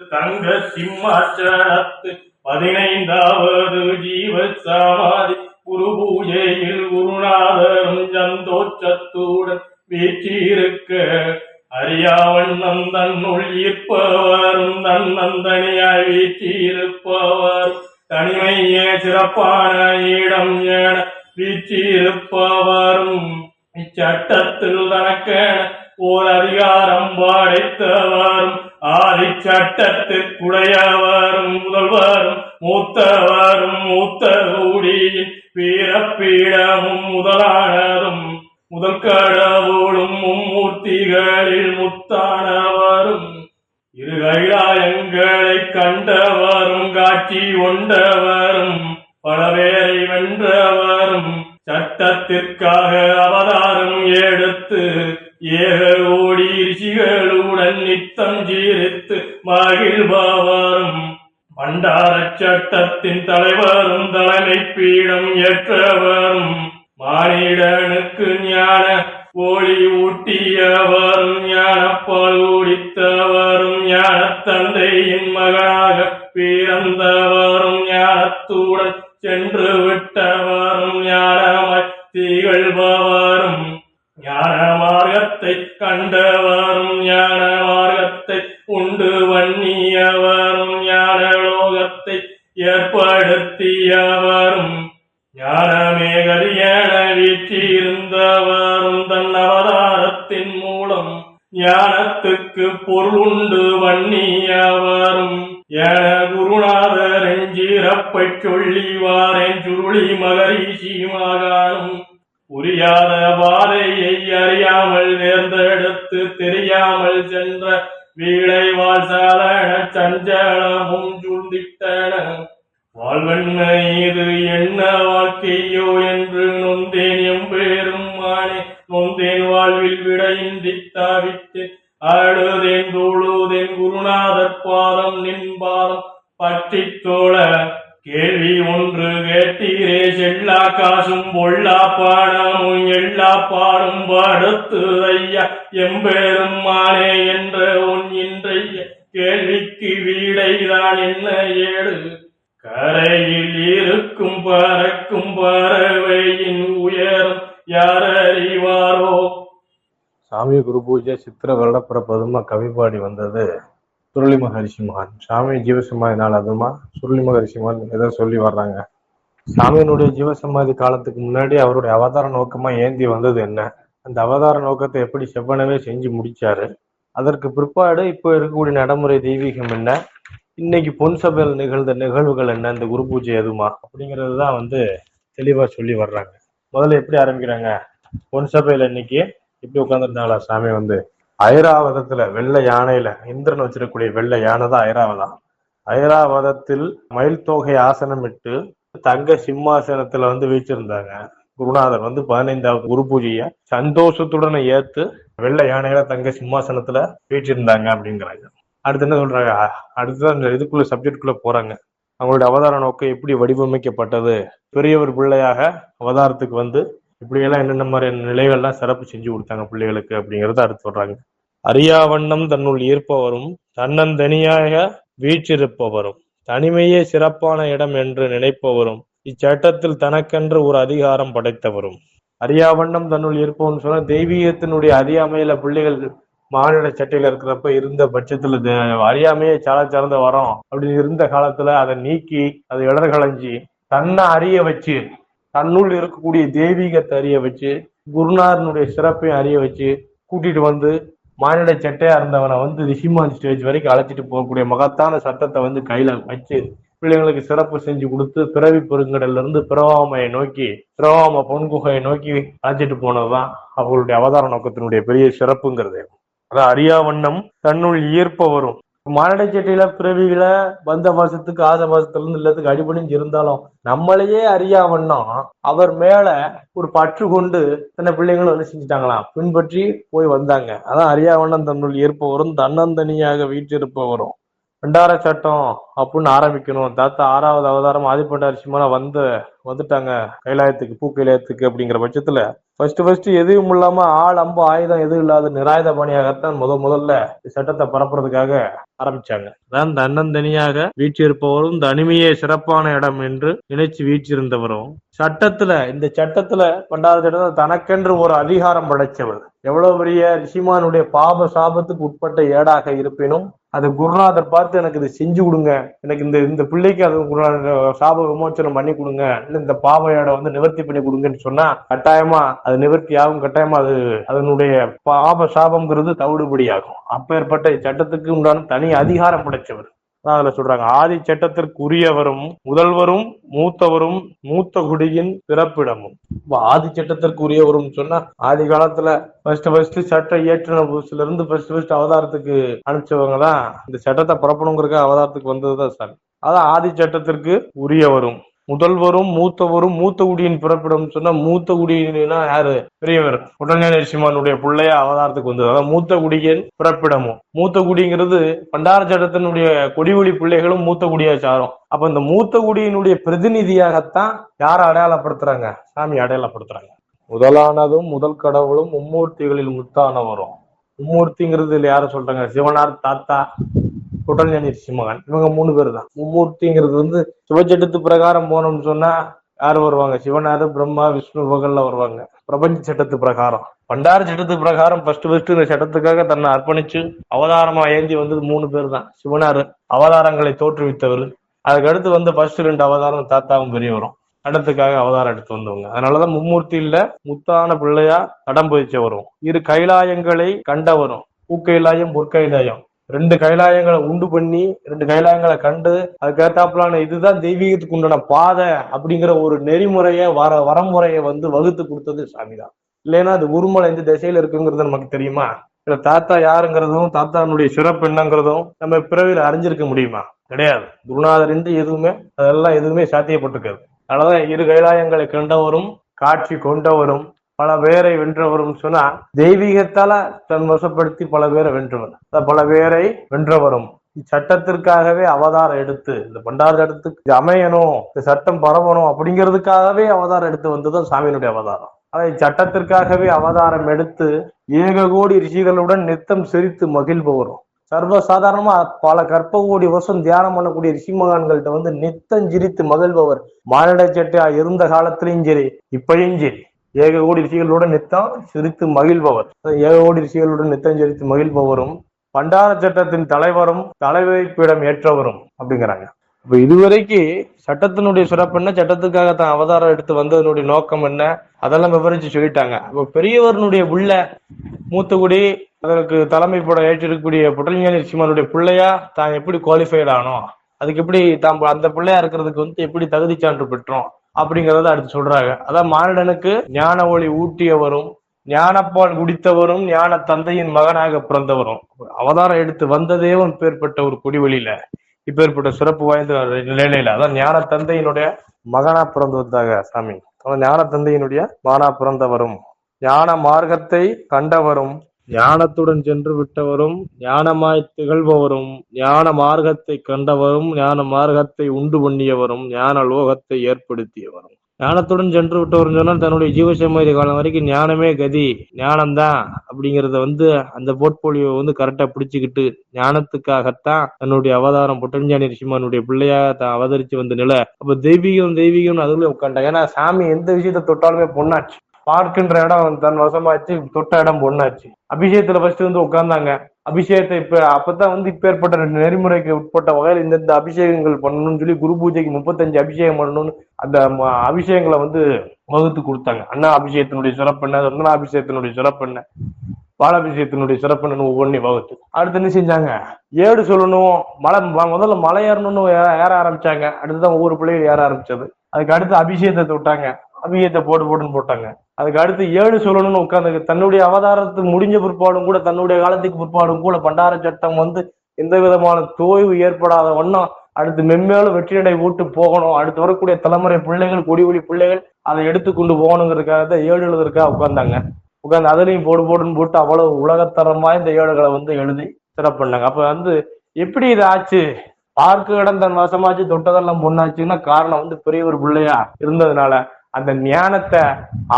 தங்க சிம்மாச்சலத்து 15வது ஜீவ சமாதி குரு பூஜையில் குருநாதரும் சந்தோஷத்துடன் வீற்றிருக்க அறியாவண்ணம் தன்னுள் ஈர்ப்பவரும் தன்னந்தனியாய் வீற்றிருப்பவரும் தனிமையே சிறப்பான இடம் என வீற்றிருப்பவரும் இச்சட்டத்தில் தனக்கென ஓர் அதிகாரம் படைத்தவரும் ஆதிச்சட்டத்திற்குடையவரும் முதல்வரும் மூத்தவரும் மூத்த கூடியின் வீரப்பீடமும் முதலானதும் முதல் கடவுளும் மும்மூர்த்திகளில் முத்தானவரும் இரு கைலாயங்களை கண்டவரும் காட்சி கொண்டவரும் பலவேரை வென்றவரும் சட்டத்திற்காக அவதாரம் எடுத்து ஏக ஓடி ரிஷிகளுடன் நித்தம் ஜீரித்து மகிழ்பவரும் பண்டார சட்டத்தின் தலைவரும் தலைமை பீடம் ஏற்றவரும் மானிடனுக்கு ஞான ஒளி ஊட்டியவரும் ஞானப்பால் குடித்தவரும் ஞான தந்தையின் மகனாக பிறந்தவரும் ஞானத்துடன் சென்று விட்டவரும் ஞானமாய் திகழ்பவரும் ஞான மார்க்கத்தை கண்டவரும் ஞான மார்க்கத்தை உண்டு வன்னியவரும் ஞான லோகத்தை ஏற்படுத்தியவரும் ஞானமேகரியன வீற்றிருந்தவரும் தன் அவதாரத்தின் மூலம் ஞானத்துக்கு பொருளுண்டு வன்னியவரும் என குருநாதரின் சிறப்பை சொல்லி வாரேன் சுருளி மகரிஷி மகானும் புரியாத பாதையை அறியாமல் தேர்ந்தெடுத்து தெரியாமல் சென்ற வீழை வாழ்சாலன சஞ்சலமும் சூழ்ந்திட்டன வாழ்வென்ன இது என்ன வாழ்க்கையோ என்று நொந்தேன் எம்பேரும் மானே நொந்தேன் வாழ்வில் விடையின்றி தாவித்தேன் அழுதேன் தொழுதேன் குருநாதர் பாதம் நின் பாதம் பற்றி தோழ கேள்வி ஒன்று கேட்டீரே செல்லா காசும் பொல்லா பாடமும் எல்லா பாடும் படுத்து ஐயா எம்பேரும் மானே என்ற உன் இன்றைய கேள்விக்கு வீடைதான் என்ன ஏடு கரையில் இருக்கும் பறக்கும் பறவையின் உயரம் யார் அறிவாரோ? சாமி குரு பூஜை சித்திர வருடப்பிறப்பதுமா கவி பாடி வந்தது சுருளி மகரிஷி மகான். சாமி ஜீவசமாதி நாள் அதுமா சுருளி மகரிஷி மகான் ஏதோ சொல்லி வர்றாங்க. சாமியினுடைய ஜீவசமாதி காலத்துக்கு முன்னாடி அவருடைய அவதார நோக்கமா ஏந்தி வந்தது என்ன, அந்த அவதார நோக்கத்தை எப்படி செவ்வனவே செஞ்சு முடிச்சாரு, அதற்கு பிற்பாடு இப்போ இருக்கக்கூடிய நடைமுறை தெய்வீகம் என்ன, இன்னைக்கு பொன் சபையில் நிகழ்ந்த நிகழ்வுகள் என்ன, இந்த குரு பூஜை எதுமா அப்படிங்கிறது தான் தெளிவா சொல்லி வர்றாங்க. முதல்ல எப்படி ஆரம்பிக்கிறாங்க, பொன் சபையில இன்னைக்கு எப்படி உட்கார்ந்துருந்தாங்களா சாமி ஐராவதத்துல வெள்ளை யானையில இந்திரன் வச்சிருக்கக்கூடிய வெள்ளை யானை தான் ஐராவதம். ஐராவதத்தில் மயில் தொகை ஆசனமிட்டு தங்க சிம்மாசனத்துல வீச்சிருந்தாங்க. குருநாதர் 15வது குரு பூஜைய சந்தோஷத்துடன் ஏத்து வெள்ளை யானையில தங்க சிம்மாசனத்துல வீச்சிருந்தாங்க அப்படிங்கிறாங்க. அடுத்து என்ன சொல்றாங்க, அடுத்துதான் இந்த இதுக்குள்ள சப்ஜெக்டுக்குள்ள போறாங்க. அவங்களுடைய அவதார நோக்கம் எப்படி வடிவமைக்கப்பட்டது, பெரியவர் பிள்ளையாக அவதாரத்துக்கு இப்படியெல்லாம் என்னென்ன மாதிரியான நிலைகள்லாம் சிறப்பு செஞ்சு கொடுத்தாங்க பிள்ளைகளுக்கு அப்படிங்கறத அடுத்து சொல்றாங்க. அறியாவண்ணம் தன்னுள் ஈர்ப்பவரும் தன்னந்தனியாக வீற்றிருப்பவரும் தனிமையே சிறப்பான இடம் என்று நினைப்பவரும் இச்சட்டத்தில் தனக்கென்று ஒரு அதிகாரம் படைத்தவரும். அறியாவண்ணம் தன்னுள் ஈர்ப்பவன் சொன்னா தெய்வீகத்தினுடைய அறியாமையில பிள்ளைகள் மானிட சட்டையில இருக்கிறப்ப இருந்த பட்சத்துல அறியாமையே சார்ந்த வரோம் அப்படின்னு இருந்த காலத்துல அதை நீக்கி அதை இடர்களஞ்சி தன்னை அறிய வச்சு தன்னுள் இருக்கக்கூடிய தெய்வீகத்தை அறிய வச்சு குருநாதனுடைய சிறப்பையும் அறிய வச்சு கூட்டிட்டு மானிட சட்டையா இருந்தவனை ரிஷிமான் ஸ்டேஜ் வரைக்கும் அழைச்சிட்டு போகக்கூடிய மகத்தான சட்டத்தை கையில வச்சு பிள்ளைங்களுக்கு சிறப்பு செஞ்சு கொடுத்து பிறவி பெருங்கடல்ல இருந்து பிறவாமையை நோக்கி பிறவாம பொன்குகையை நோக்கி அழைச்சிட்டு போனதுதான் அவர்களுடைய அவதார நோக்கத்தினுடைய பெரிய சிறப்புங்கிறது. அதான் அறியாவண்ணம் தன்னுள் ஈர்ப்பவரும். மானிட சட்டையில பிறவிகள வந்த மாசத்துக்கு ஆச மாசத்துல இருந்து இல்லத்துக்கு அடிபணிஞ்சு இருந்தாலும் நம்மளையே அறியாவண்ணம் அவர் மேல ஒரு பற்று கொண்டு தன்னை பிள்ளைங்களும் செஞ்சுட்டாங்களாம், பின்பற்றி போய் வந்தாங்க. அதான் அறியாவண்ணம் தன்னுள் ஈர்ப்பவரும் தன்னந்தனியாக வீற்றிருப்பவரும். பண்டார சட்டம் அப்படின்னு ஆரம்பிக்கணும். தாத்தா 6வது அவதாரம் ஆதிபண்டார சிம்மனா வந்துட்டாங்க கைலாயத்துக்கு, பூ கைலாயத்துக்கு அப்படிங்கிற பட்சத்துல ஃபர்ஸ்ட் எதுவும் இல்லாம ஆள் அம்பு ஆயுதம் எதுவும் இல்லாத நிராயுத பாணியாகத்தான் முதல்ல சட்டத்தை பரப்புறதுக்காக ஆரம்பிச்சாங்க. அதான் தன்னந்தனியாக வீற்றிருப்பவரும் தனிமையே சிறப்பான இடம் என்று நினைச்சு வீற்றிருந்தவரும் இந்த சட்டத்துல பண்டார சட்டத்துல தனக்கென்று ஒரு அதிகாரம் படைச்சவர். எவ்வளவு பெரிய ரிஷிமானுடைய பாப சாபத்துக்கு உட்பட்ட ஏடாக இருப்பினும் அது குருநாதர் பார்த்து எனக்கு இது செஞ்சு கொடுங்க, எனக்கு இந்த பிள்ளைக்கு அது சாப விமோச்சனம் பண்ணி கொடுங்க, இல்ல இந்த பாவ ஏடை நிவர்த்தி பண்ணி கொடுங்கன்னு சொன்னா கட்டாயமா அது நிவர்த்தி ஆகும். கட்டாயமா அது அதனுடைய பாப சாபம்ங்கிறது தவிடுபடி ஆகும். அப்பேற்பட்ட சட்டத்துக்கு உண்டான தனி அதிகாரம் படைச்சவர். அதுல சொல்றாங்க, ஆதி சட்டத்திற்கு உரியவரும் முதல்வரும் மூத்தவரும் மூத்த குடியின் பிறப்பிடமும். ஆதி சட்டத்திற்கு உரியவரும் சொன்னா ஆதி காலத்துல ஃபர்ஸ்ட் சட்டம் இயற்றின புதுசுல இருந்து ஃபர்ஸ்ட் அவதாரத்துக்கு அனுப்பிச்சவங்க தான் இந்த சட்டத்தை பரப்பணுங்கிறக்க அவதாரத்துக்கு வந்ததுதான் சாமி. அதான் ஆதி சட்டத்திற்கு உரியவரும் முதல்வரும் மூத்தவரும் மூத்த குடியின் பிறப்பிடம் சொன்னா மூத்த குடியினா யாரு? பெரியவர் உடனே நரசிம்மனுடைய பிள்ளைய அவதாரத்துக்கு வந்தது. அதான் மூத்த குடியின் பிறப்பிடமும். மூத்த குடிங்கிறது பண்டார சட்டத்தினுடைய கொடிவொளி பிள்ளைகளும் மூத்த குடியா சாரும். அப்ப இந்த மூத்த குடியினுடைய பிரதிநிதியாகத்தான் யார அடையாளப்படுத்துறாங்க? சாமி அடையாளப்படுத்துறாங்க. முதலானதும் முதல் கடவுளும் மும்மூர்த்திகளில் முத்தானவரும். மும்மூர்த்திங்கிறது யார சொல்றாங்க? சிவனார், தாத்தா, குடல்ஞானி சிம்மகன், இவங்க 3 பேர் தான். மும்மூர்த்திங்கிறது சிவச்சட்டத்து பிரகாரம் போனோம்னு சொன்னா யாரு வருவாங்க? சிவனாரு, பிரம்மா, விஷ்ணு இவங்கெல்லாம் வருவாங்க. பிரபஞ்ச சட்டத்து பிரகாரம். பண்டார சட்டத்து பிரகாரம் ஃபர்ஸ்ட் இந்த சட்டத்துக்காக தன்னை அர்ப்பணிச்சு அவதாரமா ஏந்தி வந்தது 3 பேர் தான். சிவனாரு அவதாரங்களை தோற்றுவித்தவர். அதுக்கு அடுத்து ஃபர்ஸ்ட் 2 அவதாரம் தாத்தாவும் பெரியவரும் சட்டத்துக்காக அவதாரம் எடுத்து வந்தவங்க. அதனாலதான் மும்மூர்த்தி இல்ல முத்தான பிள்ளையா தடம் பதிச்ச வரும். 2 கைலாயங்களை கண்டவரும். பூக்கைலாயம், பொற்கைலாயம், 2 கைலாயங்களை உண்டு பண்ணி 2 கைலாயங்களை கண்டு அதுக்கேத்தாப்புலான இதுதான் தெய்வீகத்துக்கு உண்டான பாதை அப்படிங்கிற ஒரு நெறிமுறைய வரமுறைய வகுத்து கொடுத்தது சாமி தான். இல்லைன்னா அது உருமலை எந்த திசையில இருக்குங்கிறது நமக்கு தெரியுமா? இல்ல தாத்தா யாருங்கிறதும் தாத்தானுடைய சிறப்பு என்னங்கிறதும் நம்ம பிறவில அறிஞ்சிருக்க முடியுமா? கிடையாது. குருநாதர் என்று எதுவுமே சாத்தியப்பட்டிருக்காது. அதனாலதான் 2 கைலாயங்களை கண்டவரும் காட்சி கொண்டவரும் பல பேரை வென்றவரும் சொன்னா தெய்வீகத்தால தன் வசப்படுத்தி பல பேரை வென்றவர், பல பேரை வென்றவரும். இச்சட்டத்திற்காகவே அவதாரம் எடுத்து இந்த பண்டார சட்டத்துக்கு அமையணும், இந்த சட்டம் பரவணும் அப்படிங்கிறதுக்காகவே அவதாரம் எடுத்து வந்ததும் சாமியினுடைய அவதாரம். அதை சட்டத்திற்காகவே அவதாரம் எடுத்து ஏக கோடி ரிஷிகளுடன் நித்தம் சிரித்து மகிழ்பவரும். சர்வசாதாரணமா பல கற்ப கோடி வருஷம் தியானம் பண்ணக்கூடிய ரிஷி மகான்கள்ட்ட நித்தம் சிரித்து மகிழ்பவர். மானிட சட்டையா இருந்த காலத்திலையும் சரி இப்பயும் சரி ஏக கோடி ரிஷிகளுடன் நித்தம் சிரித்து மகிழ்பவர். ஏக கோடி ரிஷிகளுடன் நித்தம் சிரித்து மகிழ்பவரும் பண்டார சட்டத்தின் தலைவரும் தலைவைப்பிடம் ஏற்றவரும் அப்படிங்கிறாங்க. இப்ப இதுவரைக்கு சட்டத்தினுடைய சிறப்பு என்ன, சட்டத்துக்காக தான் அவதாரம் எடுத்து வந்ததனுடைய நோக்கம் என்ன, அதெல்லாம் விவரிச்சு சொல்லிட்டாங்க. அப்ப பெரியவருடைய உள்ள மூத்தகுடி அதற்கு தலைமை பட ஏற்றிருக்கக்கூடிய புடல்ஞானி சிம்மனுடைய பிள்ளையா தான் எப்படி குவாலிஃபைட் ஆனோம், அதுக்கு எப்படி தாம் அந்த பிள்ளையா இருக்கிறதுக்கு எப்படி தகுதி சான்று பெற்றோம் அப்படிங்கறத அடுத்து சொல்றாங்க. அதான் மானிடனுக்கு ஞான ஒளி ஊட்டியவரும் ஞானப்பால் குடித்தவரும் ஞான தந்தையின் மகனாக பிறந்தவரும். அவதாரம் எடுத்து வந்ததேவும் இப்பேற்பட்ட ஒரு குடிவெளியில இப்பேற்பட்ட சிறப்பு வாய்ந்த நிலையில அதான் ஞான தந்தையினுடைய மகனா பிறந்து வந்தாங்க சாமி. ஞான தந்தையினுடைய மகனா பிறந்தவரும் ஞான மார்க்கத்தை கண்டவரும் ஞானத்துடன் சென்று விட்டவரும் ஞானமாய் திகழ்பவரும் ஞான மார்க்கத்தை கண்டவரும் ஞான மார்க்கத்தை உண்டு பண்ணியவரும் ஞான லோகத்தை ஏற்படுத்தியவரும். ஞானத்துடன் சென்று விட்டவரும் சொன்னால் தன்னுடைய ஜீவசமாதி காலம் வரைக்கும் ஞானமே கதி, ஞானம்தான் அப்படிங்கறத அந்த போர்ட்போலியோ கரெக்டா பிடிச்சுக்கிட்டு ஞானத்துக்காகத்தான் தன்னுடைய அவதாரம் புட்டஞ்சானி ரிஷிமானுடைய பிள்ளையா தான் அவதரிச்சு வந்த நிலை. அப்ப தெய்வீகம் அதுல உட்காண்டாங்க. ஏன்னா சாமி எந்த விஷயத்த தொட்டாலுமே பொண்ணாச்சு, பார்க்கின்ற இடம் தன் வசமாச்சு, தொட்ட இடம் பொண்ணாச்சு. அபிஷேகத்துல ஃபர்ஸ்ட் உட்கார்ந்தாங்க. அபிஷேகத்தை அப்பதான் இப்பேற்பட்ட நெறிமுறைக்கு உட்பட்ட வகையில் இந்த அபிஷேகங்கள் பண்ணணும்னு சொல்லி குரு பூஜைக்கு 35 அபிஷேகம் பண்ணணும்னு அந்த அபிஷேகங்களை வகுத்து கொடுத்தாங்க. அண்ணா அபிஷேகத்தினுடைய சிறப்பு என்ன, ரத்னா அபிஷேகத்தினுடைய சிறப்பு என்ன, பாலாபிஷேகத்தினுடைய சிறப்பு என்ன ஒவ்வொன்றையும் வகுத்து அடுத்து என்ன செஞ்சாங்க, ஏடு சொல்லணும், முதல்ல மலை ஏறணும்னு ஏற ஆரம்பிச்சாங்க. அடுத்துதான் ஒவ்வொரு பிள்ளைகள் ஏற ஆரம்பிச்சது. அதுக்கு அடுத்து அபிஷேகத்தை விட்டாங்க, அபிஷேகத்தை போட்டுன்னு போட்டாங்க. அதுக்கு அடுத்து ஏடு சொல்லணும்னு உட்கார்ந்து தன்னுடைய அவதாரத்து முடிஞ்ச பிற்பாடும் கூட தன்னுடைய காலத்துக்கு பிற்பாடும் கூட பண்டார சட்டம் எந்த விதமான தோய்வு ஏற்படாத வண்ணம் அடுத்து மென்மேலும் வெற்றி நடை போட்டு போகணும், அடுத்து வரக்கூடிய தலைமுறை பிள்ளைகள் கொடிவொளி பிள்ளைகள் அதை எடுத்துக்கொண்டு போகணுங்கிறதுக்காக தான் ஏடு எழுதுறதுக்காக உட்கார்ந்தாங்க. உட்கார்ந்து அதுலயும் போடுன்னு போட்டு அவ்வளவு உலகத்தரமா இந்த ஏடுகளை எழுதி சிறப்பு பண்ணாங்க. அப்ப எப்படி இது ஆச்சு? பார்க்க இடம் தன் வசமாச்சு, தொட்டதெல்லாம் பொண்ணாச்சுன்னா காரணம் பெரிய ஒரு பிள்ளையா இருந்ததுனால அந்த ஞானத்தை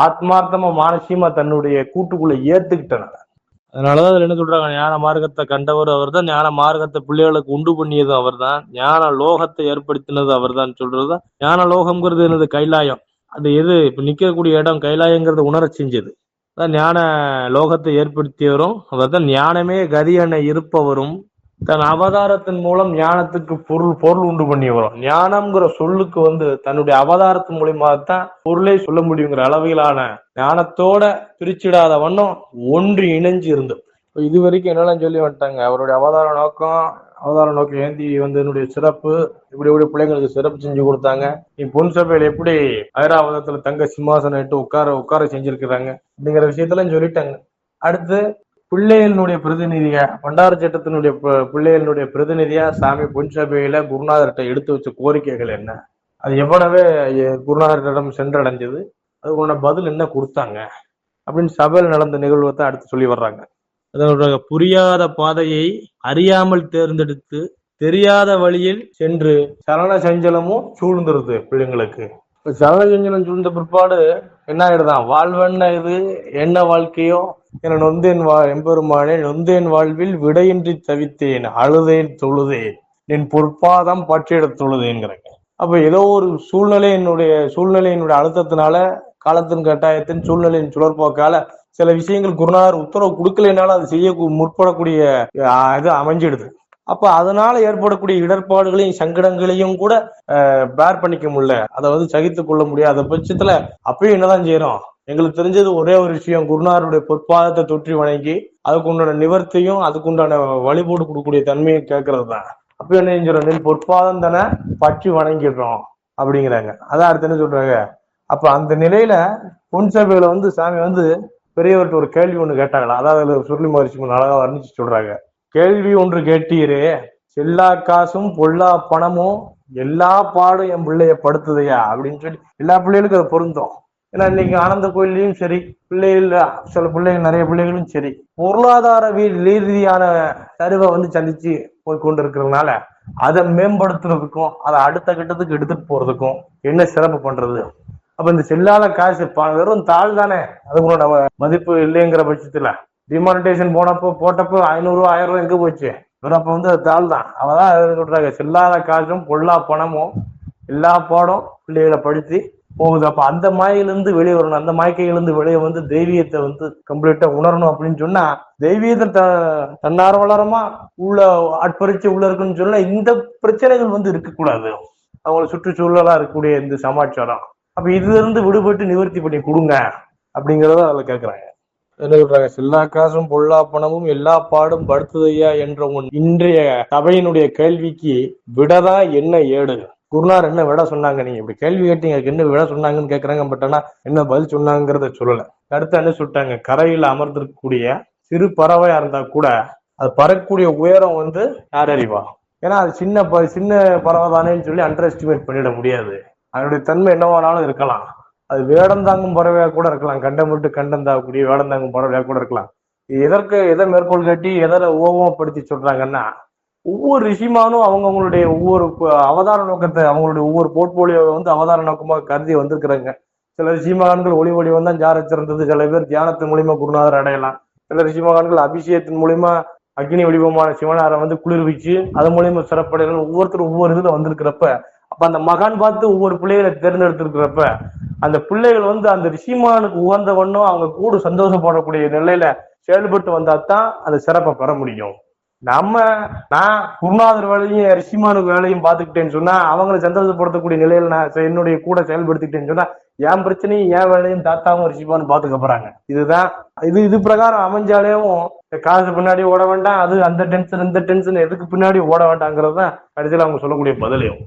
ஆத்மார்த்தமா மானசீகமா தன்னுடைய கூட்டுக்குள்ள ஏத்துக்கிட்டனால. அதனாலதான் அதுல என்ன சொல்றாங்க, ஞான மார்க்கத்தை கண்டவர் அவர் தான், ஞான மார்க்கத்தை பிள்ளைகளுக்கு உண்டு பண்ணியது அவர் தான், ஞான லோகத்தை ஏற்படுத்தினது அவர் தான் சொல்றதுதான். ஞான லோகம்ங்கிறது என்னது? கைலாயம். அது எது? இப்ப நிக்கக்கூடிய இடம் கைலாயங்கிறத உணர செஞ்சது. ஞான லோகத்தை ஏற்படுத்தியவரும் அவர் தான். ஞானமே கதி என இருப்பவரும் தன் அவதாரத்தின் மூலம் ஞானத்துக்கு பொருள் உண்டு பண்ணியவரும். ஞானம்ங்கிற சொல்லுக்கு தன்னுடைய அவதாரத்தின் மூலியமாகத்தான் பொருளே சொல்ல முடியுங்கிற அளவிலான ஞானத்தோட பிரிச்சிடாத வண்ணம் ஒன்று இணைஞ்சு இருந்தது. இது வரைக்கும் என்னெல்லாம் சொல்லி வந்துட்டாங்க, அவருடைய அவதார நோக்கம் ஏந்தி என்னுடைய சிறப்பு, இப்படி பிள்ளைங்களுக்கு சிறப்பு செஞ்சு கொடுத்தாங்க. நீ பொன் சபையில எப்படி ஐராவதத்துல தங்க சிம்மாசனம் இட்டு உட்கார செஞ்சிருக்கிறாங்க அப்படிங்கிற விஷயத்தெல்லாம் சொல்லிட்டாங்க. அடுத்து பிள்ளைகளுடைய பிரதிநிதியா, பண்டார சட்டத்தினுடைய பிள்ளைகளுடைய பிரதிநிதியா சாமி பொன் சபையில குருநாதர்கிட்ட எடுத்து வச்ச கோரிக்கைகள் என்ன, அது எவ்வளவே குருநாதரிடம் சென்றடைஞ்சது, அதுக்கான பதில் என்ன கொடுத்தாங்க அப்படின்னு சபையில் நடந்த நிகழ்வை தான் அடுத்து சொல்லி வர்றாங்க. அதாவது புரியாத பாதையை அறியாமல் தேர்ந்தெடுத்து தெரியாத வழியில் சென்று சரண சஞ்சலமும் சூழ்ந்துருது பிள்ளைங்களுக்கு. சரண சஞ்சலம் சூழ்ந்த பிற்பாடு என்ன ஆயிடுதான், வாழ்வென்ன இது என்ன வாழ்க்கையோ என நொந்தேன் எம்பெருமானே, நொந்தேன் வாழ்வில் விடையின்றி தவித்தேன், அழுதேன் தொழுதேன், என் பொற்பாதம் பற்றிட தொழுதேங்கிறாங்க. அப்ப ஏதோ ஒரு சூழ்நிலையினுடைய அழுத்தத்தினால, காலத்தின் கட்டாயத்தின் சூழ்நிலையின் சுழற்போக்கால சில விஷயங்கள் குருநாதர் உத்தரவு கொடுக்கலைனாலும் அது செய்ய முற்படக்கூடிய இது அமைஞ்சிடுது. அப்ப அதனால ஏற்படக்கூடிய இடர்பாடுகளையும் சங்கடங்களையும் கூட பேர் பண்ணிக்க முடியல, அதை சகித்துக் கொள்ள முடியாத பட்சத்துல அப்பயும் என்னதான் செய்யறோம், எங்களுக்கு தெரிஞ்சது ஒரே ஒரு விஷயம், குருநாதருடைய பொற்பாதத்தை தொற்றி வணங்கி அதுக்குண்டான நிவர்த்தியும் அதுக்குண்டான வழிபோடு கொடுக்கக்கூடிய தன்மையும் கேட்கறது தான். அப்ப என்ன செஞ்சிடறோம், நெல் பொற்பாதம் தானே பற்றி வணங்கிடுறோம் அப்படிங்கிறாங்க. அதான் அடுத்து என்ன சொல்றாங்க, அப்ப அந்த நிலையில பொன் சபையில சாமி பெரியவர்கிட்ட ஒரு கேள்வி ஒண்ணு கேட்டாங்களா. அதாவது சுருளி மகரிஷி அழகா வர்ணிச்சு சொல்றாங்க. கேள்வி ஒன்று கேட்டீரே, செல்லா காசும் பொல்லா பணமும் எல்லா பாடும் என் பிள்ளைய படுத்துதையா அப்படின்னு சொல்லி எல்லா பிள்ளைகளுக்கும் அது பொருந்தும். ஏன்னா இன்னைக்கு ஆனந்த கோயிலையும் சரி, சில பிள்ளைகள் நிறைய பிள்ளைகளும் சரி பொருளாதார ரீதியான சரிவை சந்திச்சு போய் கொண்டு இருக்கிறதுனால அதை மேம்படுத்துறதுக்கும் அதை அடுத்த கட்டத்துக்கு எடுத்துட்டு போறதுக்கும் என்ன சிறப்பு பண்றது. அப்ப இந்த செல்லாத காசு வெறும் தாள் தானே, அது கூட நம்ம மதிப்பு இல்லைங்கிற பட்சத்துல டிமானிட்டேஷன் போட்டப்போ 500 1000 ரூபாய் எங்க போச்சு, வெறும் அப்ப அது தாள் தான். அவதான் சொல்றாங்க, செல்லாத காசும் பொல்லா பணமும் எல்லா பாடம் பிள்ளைகளை படித்து போகுது. அப்ப அந்த மாயிலிருந்து வெளியே வரணும், அந்த மாய்க்கையிலிருந்து வெளியே தெய்வீகத்தை கம்ப்ளீட்டா உணரணும் அப்படின்னு சொன்னா, தெய்வீகத்தை தன்னார்வலரமா உள்ள ஆட்பறிச்சு உள்ள இருக்குன்னு சொன்னா இந்த பிரச்சனைகள் இருக்கக்கூடாது. அவங்களை சுற்றுச்சூழலா இருக்கக்கூடிய இந்த சமாச்சாரம், அப்ப இதுல இருந்து விடுபட்டு நிவர்த்தி பண்ணி கொடுங்க அப்படிங்கறத அதுல கேட்கிறாங்க. என்ன சொல்றாங்க, செல்லா காசும் பொல்லா பணமும் எல்லா பாடும் படுத்துதையா என்ற இன்றைய சபையினுடைய கேள்விக்கு விடதான் என்ன ஏடு, குருநாதர் என்ன விட சொன்னாங்க, நீங்க இப்படி கேள்வி கேட்டீங்க என்ன விட சொன்னாங்கன்னு கேக்குறாங்க. பட் ஆனா என்ன பதில் சொன்னாங்கிறத சொல்லல. அடுத்து என்ன சொல்லிட்டாங்க, கரையில் அமர்ந்திருக்கக்கூடிய சிறு பறவையா இருந்தா கூட அது பறக்கக்கூடிய உயரம் யார் அறிவா, ஏன்னா அது சின்ன பறவை தானேன்னு சொல்லி அண்டர் எஸ்டிமேட் பண்ணிட முடியாது. அதனுடைய தன்மை என்னவானாலும் இருக்கலாம், அது வேடந்தாங்கும் பறவையா கூட இருக்கலாம், கண்டம் விட்டு கண்டம் தாக்கக்கூடிய வேடந்தாங்கும் பறவையா கூட இருக்கலாம். எதை மேற்கோள் காட்டி எதை ஓவப்படுத்தி சொல்றாங்கன்னா, ஒவ்வொரு ரிஷிமானும் அவங்களுடைய ஒவ்வொரு அவதார நோக்கத்தை, அவங்களுடைய ஒவ்வொரு போர்ட்போலியோவை அவதார நோக்கமாக கருதி வந்திருக்கிறாங்க. சில ரிஷிமகான்கள் ஒளி வந்தா ஜார சிறந்தது, சில பேர் தியானத்தின் மூலியமா குருநாதர் அடையலாம், சில ரிஷிமகான்கள் அபிஷேகத்தின் மூலியமா அக்னி வடிவமான சிவனாரை குளிர்விச்சு அது மூலியமா சிறப்படையலாம். ஒவ்வொருத்தரும் ஒவ்வொரு இதுல வந்திருக்கிறப்ப, அப்ப அந்த மகான் பார்த்து ஒவ்வொரு பிள்ளைகளை தேர்ந்தெடுத்திருக்கிறப்ப அந்த பிள்ளைகள் அந்த ரிஷிமானுக்கு உகந்த வண்ணம் அவங்க கூட சந்தோஷப்படக்கூடிய நிலையில செயல்பட்டு வந்தாதான் அந்த சிறப்பை பெற முடியும். நான் குருநாதர் வேலையும் ரிஷிமானுக்கு வேலையும் பார்த்துக்கிட்டேன்னு சொன்னா, அவங்களை சந்தோஷப்படுத்தக்கூடிய நிலையில நான் என்னுடைய கூட செயல்படுத்திக்கிட்டேன்னு சொன்னா என் பிரச்சனையும் என் வேலையும் தாத்தாவும் ரிஷிமானு பாத்துக்க போறாங்க. இதுதான் இது பிரகாரம் அமைஞ்சாலேயும் காசு பின்னாடி ஓட வேண்டாம், அது அந்த டென்ஷன் இந்த டென்ஷன் எதுக்கு பின்னாடி ஓட வேண்டாங்கிறது தான் கடைசியில் அவங்க சொல்லக்கூடிய பதிலையும்.